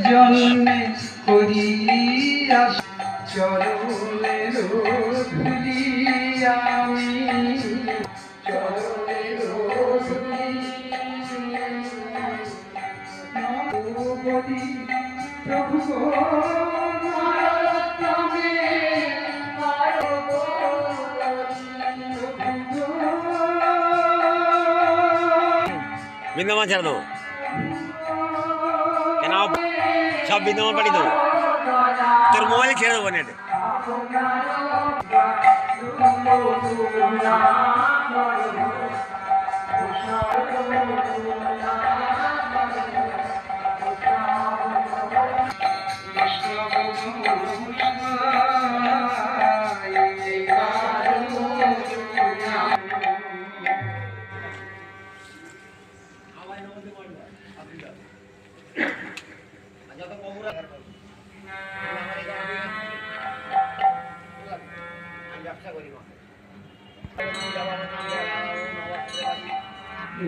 জন্মে করিয়া চরণের ধুলি আমি চরণের ধুলি নবী প্রভু বৃন্দাবন ছেড়ে দেবো কেন সব বৃন্দাবন পাঠিয়ে দেবো তোর মোবাইলে ছেড়ে দেবো নেটে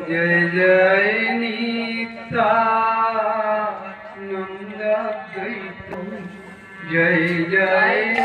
जय जय नित्यानंद जय जय